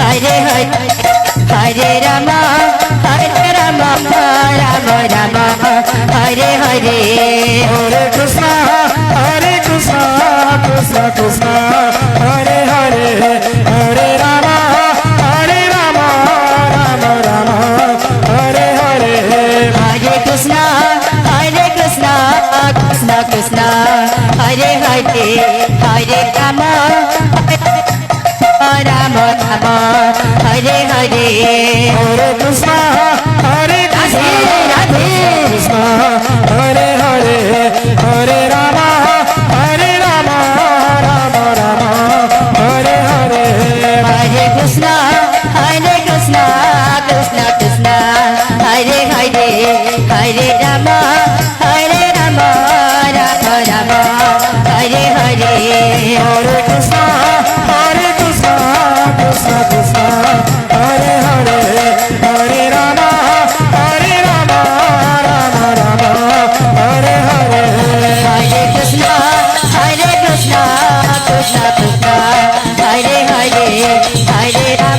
Hare Hare Hare Rama Hare Rama Rama Rama Hare Hare Hare Krishna Krishna Krishna Hare Hare Hare Rama Rama Rama Hare Hare Hare Krishna Krishna Krishna Hare Hare Hare Rama Rama Rama Hare Hare Hare Krishna Radhe Radhe Krishna Hare Hare Hare Rama Rama Rama Hare Hare Hare Krishna Krishna Krishna Hare Hare Hare Rama Rama Rama Hare Hare Hare Krishna Krishna Krishna Hare Hare Hare Rama Rama Rama Hare Hare Hare Krishna Krishna Krishna Hare Hare Hare Rama